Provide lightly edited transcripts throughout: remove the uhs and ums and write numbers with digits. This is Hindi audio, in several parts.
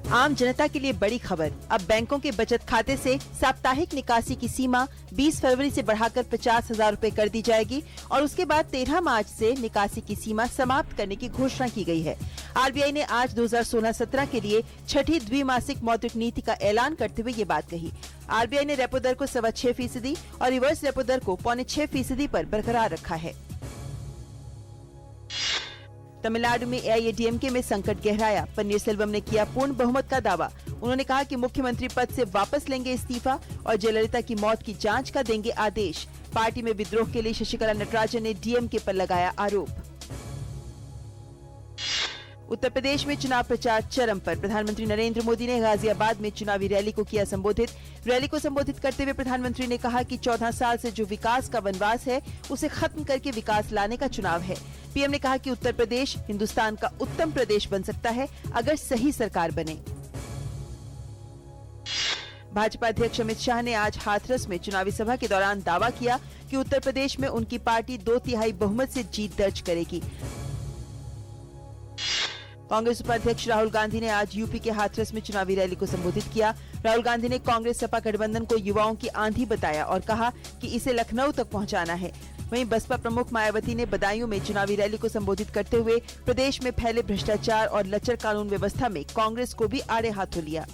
आम जनता के लिए बड़ी खबर। अब बैंकों के बचत खाते से साप्ताहिक निकासी की सीमा 20 फरवरी से बढ़ाकर 50,000 रूपए कर दी जाएगी और उसके बाद 13 मार्च से निकासी की सीमा समाप्त करने की घोषणा की गई है। आरबीआई ने आज 2016-17 के लिए छठी द्विमासिक मौद्रिक नीति का ऐलान करते हुए ये बात कही। आरबीआई ने रेपो दर को 6.25% और रिवर्स रेपो दर को 6.25% पर बरकरार रखा है। तमिलनाडु में एआईएडीएमके में संकट गहराया। पन्नीरसेल्वम ने किया पूर्ण बहुमत का दावा। उन्होंने कहा कि मुख्यमंत्री पद से वापस लेंगे इस्तीफा और जयललिता की मौत की जांच का देंगे आदेश। पार्टी में विद्रोह के लिए शशिकला नटराजन ने डीएमके पर लगाया आरोप। उत्तर प्रदेश में चुनाव प्रचार चरम पर। प्रधानमंत्री नरेंद्र मोदी ने गाजियाबाद में चुनावी रैली को किया संबोधित। रैली को संबोधित करते हुए प्रधानमंत्री ने कहा कि 14 साल से जो विकास का वनवास है उसे खत्म करके विकास लाने का चुनाव है। पीएम ने कहा कि उत्तर प्रदेश हिंदुस्तान का उत्तम प्रदेश बन सकता है अगर सही सरकार बने। भाजपा अध्यक्ष अमित शाह ने आज हाथरस में चुनावी सभा के दौरान दावा किया कि उत्तर प्रदेश में उनकी पार्टी 2/3 बहुमत से जीत दर्ज करेगी। कांग्रेस उपाध्यक्ष राहुल गांधी ने आज यूपी के हाथरस में चुनावी रैली को संबोधित किया। राहुल गांधी ने कांग्रेस सपा गठबंधन को युवाओं की आंधी बताया और कहा कि इसे लखनऊ तक पहुंचाना है। वहीं बसपा प्रमुख मायावती ने बदायूं में चुनावी रैली को संबोधित करते हुए प्रदेश में फैले भ्रष्टाचार और लचर कानून व्यवस्था में कांग्रेस को भी आड़े हाथों लिया।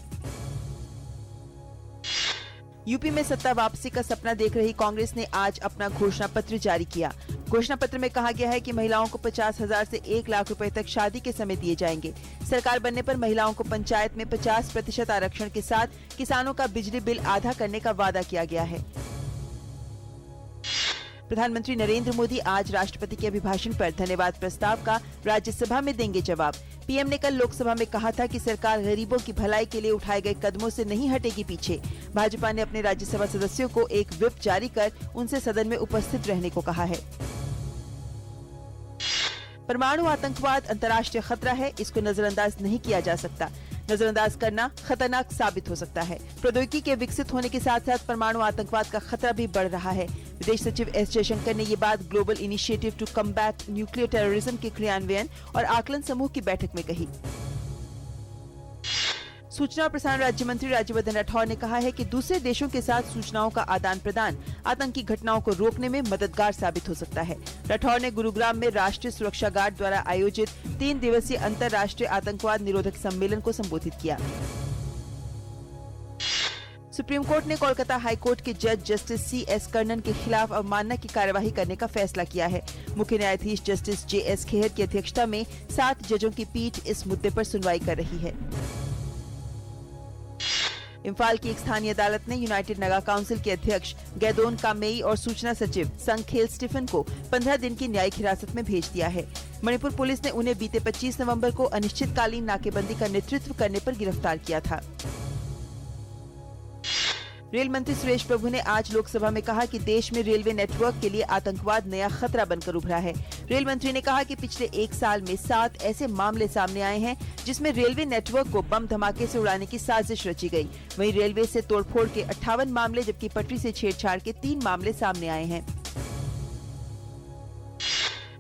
यूपी में सत्ता वापसी का सपना देख रही कांग्रेस ने आज अपना घोषणा पत्र जारी किया। घोषणा पत्र में कहा गया है कि महिलाओं को 50,000 से 1 लाख रुपए तक शादी के समय दिए जाएंगे। सरकार बनने पर महिलाओं को पंचायत में 50% आरक्षण के साथ किसानों का बिजली बिल आधा करने का वादा किया गया है। प्रधानमंत्री नरेंद्र मोदी आज राष्ट्रपति के अभिभाषण पर धन्यवाद प्रस्ताव का राज्यसभा में देंगे जवाब। पीएम ने कल लोकसभा में कहा था कि सरकार गरीबों की भलाई के लिए उठाए गए कदमों से नहीं हटेगी पीछे। भाजपा ने अपने राज्यसभा सदस्यों को एक व्हिप जारी कर उनसे सदन में उपस्थित रहने को कहा है। परमाणु आतंकवाद अंतर्राष्ट्रीय खतरा है, इसको नजरअंदाज नहीं किया जा सकता। नजरअंदाज करना खतरनाक साबित हो सकता है। प्रौद्योगिकी के विकसित होने के साथ साथ परमाणु आतंकवाद का खतरा भी बढ़ रहा है। विदेश सचिव एस जयशंकर ने ये बात global initiative to combat nuclear terrorism के क्रियान्वयन और आकलन समूह की बैठक में कही। सूचना और प्रसारण राज्य मंत्री राज्यवर्धन राठौड़ ने कहा है कि दूसरे देशों के साथ सूचनाओं का आदान प्रदान आतंकी घटनाओं को रोकने में मददगार साबित हो सकता है। राठौड़ ने गुरुग्राम में राष्ट्रीय सुरक्षा गार्ड द्वारा आयोजित 3 दिवसीय अंतर्राष्ट्रीय आतंकवाद निरोधक सम्मेलन को संबोधित किया। सुप्रीम कोर्ट ने कोलकाता हाई कोर्ट के जज जस्टिस CS कर्णन के खिलाफ अवमानना की कार्यवाही करने का फैसला किया है। मुख्य न्यायाधीश जस्टिस JS खेहर की अध्यक्षता में 7 जजों की पीठ इस मुद्दे पर सुनवाई कर रही है। इम्फाल की एक स्थानीय अदालत ने यूनाइटेड नगा काउंसिल के अध्यक्ष गैदोन कामेई और सूचना सचिव संखेल स्टीफन को 15 दिन की न्यायिक हिरासत में भेज दिया है। मणिपुर पुलिस ने उन्हें बीते 25 नवंबर को अनिश्चितकालीन नाकेबंदी का नेतृत्व करने पर गिरफ्तार किया था। रेल मंत्री सुरेश प्रभु ने आज लोकसभा में कहा कि देश में रेलवे नेटवर्क के लिए आतंकवाद नया खतरा बनकर उभरा है। रेल मंत्री ने कहा कि पिछले 1 साल में 7 ऐसे मामले सामने आए हैं जिसमें रेलवे नेटवर्क को बम धमाके से उड़ाने की साजिश रची गई। वहीं रेलवे से तोड़फोड़ के 58 मामले जबकि पटरी से छेड़छाड़ के 3 मामले सामने आए हैं।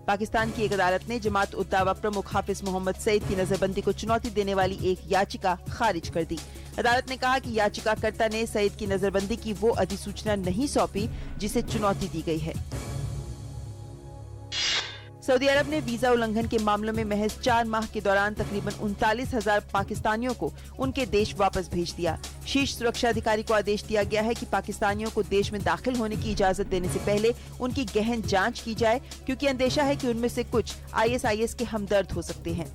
पाकिस्तान की एक अदालत ने जमात उद दावा प्रमुख हाफिज मोहम्मद सईद की नजरबंदी को चुनौती देने वाली एक याचिका खारिज कर दी। अदालत ने कहा कि याचिकाकर्ता ने सईद की नजरबंदी की वो अधिसूचना नहीं सौंपी जिसे चुनौती दी गई है। सऊदी अरब ने वीजा उल्लंघन के मामलों में महज 4 माह के दौरान तकरीबन 39,000 पाकिस्तानियों को उनके देश वापस भेज दिया। शीर्ष सुरक्षा अधिकारी को आदेश दिया गया है कि पाकिस्तानियों को देश में दाखिल होने की इजाजत देने से पहले उनकी गहन जांच की जाए, क्योंकि अंदेशा है कि उनमें से कुछ ISIS के हमदर्द हो सकते हैं।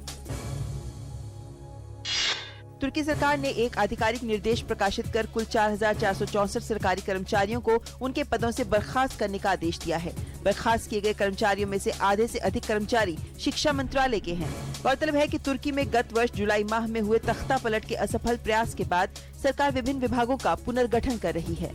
तुर्की सरकार ने एक आधिकारिक निर्देश प्रकाशित कर कुल 4,464 सरकारी कर्मचारियों को उनके पदों से बर्खास्त करने का आदेश दिया है। बर्खास्त किए गए कर्मचारियों में से आधे से अधिक कर्मचारी शिक्षा मंत्रालय के हैं। गौरतलब है कि तुर्की में गत वर्ष जुलाई माह में हुए तख्ता पलट के असफल प्रयास के बाद सरकार विभिन्न विभागों का पुनर्गठन कर रही है।